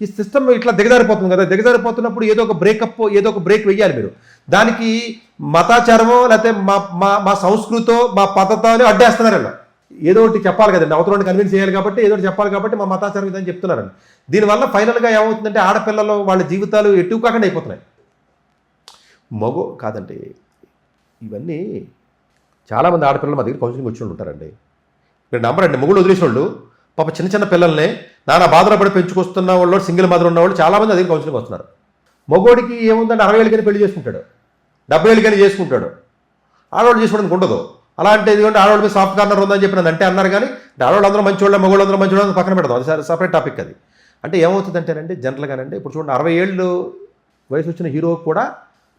ఈ సిస్టమ్ ఇట్లా దిగజారిపోతుంది కదా, దిగజారిపోతున్నప్పుడు ఏదో ఒక బ్రేకప్, ఏదో ఒక బ్రేక్ వెయ్యాలి మీరు. దానికి మతాచారమో లేకపోతే మా మా మా సంస్కృతో మా పద్ధతో అని అడ్డేస్తున్నారు ఇలా. ఏదో ఒకటి చెప్పాలి కదండి, అవతలని కన్విన్స్ చేయాలి కాబట్టి ఏదో ఒకటి చెప్పాలి కాబట్టి మా మతాచారం ఇదని చెప్తున్నారండి. దీనివల్ల ఫైనల్గా ఏమవుతుందంటే ఆడపిల్లలు వాళ్ళ జీవితాలు ఎటు కాకుండా అయిపోతున్నాయి. కాదండి, ఇవన్నీ చాలామంది ఆడపిల్లలు మా దగ్గర కౌన్సిలింగ్ వచ్చి ఉంటారండి. మీరు నమ్మరండి, మొగుడు వదిలేసిన వాళ్ళు పాప చిన్న చిన్న పిల్లల్ని నానా బాధలు పడి పెంచుకొస్తున్న వాళ్ళు, సింగిల్ మదర్ ఉన్నవాళ్ళు చాలామంది దగ్గర కౌన్సిలింగ్ వస్తున్నారు. మగోడికి ఏముందంటే 60 ఏళ్ళకని పెళ్లి చేసుకుంటాడు, 70 ఏళ్ళకని చేసుకుంటాడు, ఆడవాళ్ళు చేసుకోవడానికి ఉండదు. అలా అంటే ఎందుకంటే ఆడవాళ్ళ మీద సాఫ్ట్ కార్నర్ ఉందని చెప్పి అంటే అన్నారు. కానీ ఆడవాళ్ళు అందరూ మంచివాళ్ళు, మగవాళ్ళు అందరూ మంచివాళ్ళు పక్కన పెడదాం, అది సపరేట్ టాపిక్. అది అంటే ఏమవుతుందంటేనండి జనరల్గానండి, ఇప్పుడు చూడండి 60 ఏళ్ళు వయసు వచ్చిన హీరో కూడా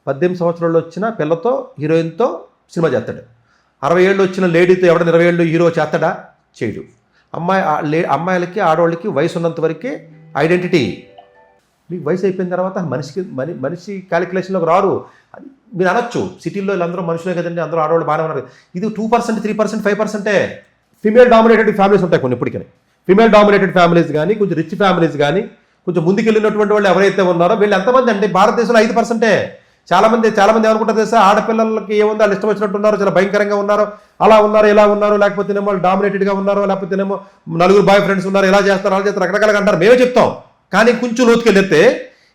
18 సంవత్సరాలు వచ్చిన పిల్లతో హీరోయిన్తో సినిమా చేస్తాడు. 60 ఏళ్ళు వచ్చిన లేడీతో ఎవడైనా 20 ఏళ్ళు హీరో చేస్తాడా? చేయడు. అమ్మాయిలకి ఆడవాళ్ళకి వయసు ఉన్నంత వరకే ఐడెంటిటీ. మీకు వయసు అయిపోయిన తర్వాత మనిషి క్యాలిక్యులేషన్లోకి రారు. మీరు అనొచ్చు సిటీల్లో వీళ్ళందరూ మనుషులే కదండి, అందరూ ఆడవాళ్ళు బాగానే ఉన్నారు. ఇది 2%, 3%, 5%. ఫిమేల్ డామినేటెడ్ ఫ్యామిలీస్ ఉంటాయి కొన్ని ఇప్పటికీ. ఫిమేల్ డామినేటెడ్ ఫ్యామిలీస్ కానీ, కొంచెం రిచ్ ఫ్యామిలీస్ కానీ, కొంచెం ముందుకెళ్ళినటువంటి వాళ్ళు ఎవరైతే ఉన్నారో వీళ్ళు ఎంతమంది అంటే భారతదేశంలో 5%. చాలామంది ఏమనుకుంటారు తెలుసా, ఆడపిల్లలకి ఏముందో వాళ్ళు ఇష్టం వచ్చినట్టు ఉన్నారు, చాలా భయంకరంగా ఉన్నారు, అలా ఉన్నారు, ఇలా ఉన్నారు, లేకపోతేనేమో వాళ్ళు డామినేటెడ్గా ఉన్నారు, లేకపోతేనేమో నలుగురు బాయ్ ఫ్రెండ్స్ ఉన్నారు, ఇలా చేస్తారు, అలా చేస్తారు, రకరకాలుగా అంటారు. మేమే చెప్తాం. కానీ కొంచెం లోతుకెళ్ళితే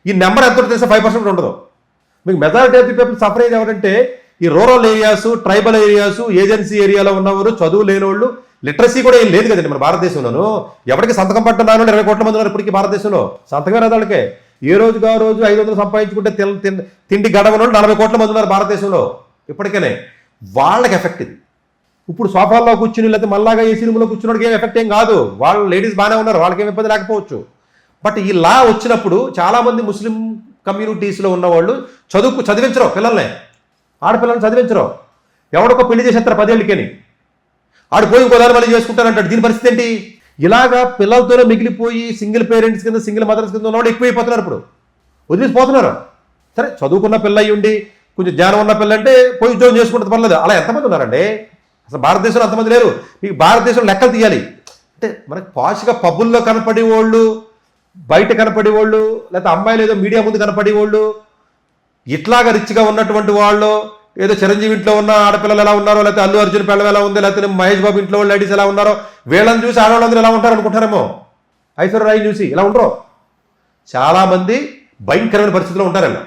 ఈ నెంబర్ ఎంత తెలుసా, 5% ఉండదు. మీకు majority of the people suffer అయ్యేది ఎవరంటే ఈ rural areas, tribal areas, agency ఏరియాలో ఉన్నవారు, చదువు లేనివాళ్ళు. లిటరసీ కూడా ఏం లేదు కదండి మన భారతదేశంలోనూ. ఎవరికి సంతకం పట్టున్నాను 20 కోట్ల మంది ఉన్నారు ఇప్పటికీ భారతదేశంలో. సంతకమే రాదు వాళ్ళకే. ఏ రోజుగా ఆ రోజు 500 సంపాదించుకుంటే తిండి గడవను 40 కోట్ల మంది ఉన్నారు భారతదేశంలో ఇప్పటికనే. వాళ్ళకి ఎఫెక్ట్ ఇది. ఇప్పుడు సోఫాల్లో కూర్చుని లేకపోతే మళ్ళాగా ఏసీ రూమ్లో కూర్చున్నోడికి ఏం ఎఫెక్ట్ ఏం కాదు. వాళ్ళు లేడీస్ బాగానే ఉన్నారు, వాళ్ళకి ఏం ఇబ్బంది లేకపోవచ్చు. బట్ ఈ లా వచ్చినప్పుడు చాలామంది ముస్లిం కమ్యూనిటీస్లో ఉన్నవాళ్ళు చదివించరు పిల్లల్ని, ఆడపిల్లల్ని చదివించరు. ఎవడికో పెళ్లి చేసేస్తారు 10 ఏళ్ళకని, ఆడు పోయి ఇంకోదాన్ని మళ్ళీ చేసుకుంటారంటాడు. దీని పరిస్థితి ఏంటి? ఇలాగా పిల్లలతోనే మిగిలిపోయి సింగిల్ పేరెంట్స్ కింద, సింగిల్ మదర్స్ కింద ఉన్నవాడు ఎక్కువైపోతున్నారు. ఇప్పుడు వదిలేసిపోతున్నారు. సరే చదువుకున్న పిల్ల అయ్యి ఉండి కొంచెం జ్ఞానం ఉన్న పిల్ల అంటే పోయి ఉద్యోగం చేసుకుంటే పర్లేదు. అలా ఎంతమంది ఉన్నారండి అసలు భారతదేశంలో? అంతమంది లేరు. మీకు భారతదేశంలో లెక్కలు తీయాలి అంటే మనకి పాష్గా పబ్బుల్లో కనపడే వాళ్ళు, బయట కనపడే వాళ్ళు, లేకపోతే అమ్మాయిలు ఏదో మీడియా ముందు కనపడే వాళ్ళు, ఇట్లాగా రిచ్గా ఉన్నటువంటి వాళ్ళు, ఏదో చిరంజీవి ఇంట్లో ఉన్న ఆడపిల్లలు ఎలా ఉన్నారో, లేకపోతే అల్లు అర్జున్ పిల్లలు ఎలా ఉంది, లేకపోతే మహేష్ బాబు ఇంట్లో వాళ్ళు లేడీస్ ఎలా ఉన్నారో, వీళ్ళని చూసి ఆడవాళ్ళందరూ ఎలా ఉంటారు అనుకుంటారేమో. ఐశ్వర్య రాయ్ చూసి ఇలా ఉండరు. చాలామంది భయంకరమైన పరిస్థితిలో ఉంటారన్న.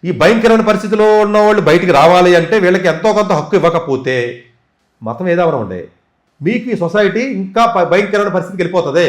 ఈ భయంకరమైన పరిస్థితిలో ఉన్న వాళ్ళు బయటికి రావాలి అంటే వీళ్ళకి ఎంతో కొంత హక్కు ఇవ్వకపోతే మతం ఏదవరం ఉండే మీకు ఈ సొసైటీ ఇంకా భయంకరమైన పరిస్థితికి వెళ్ళిపోతుంది.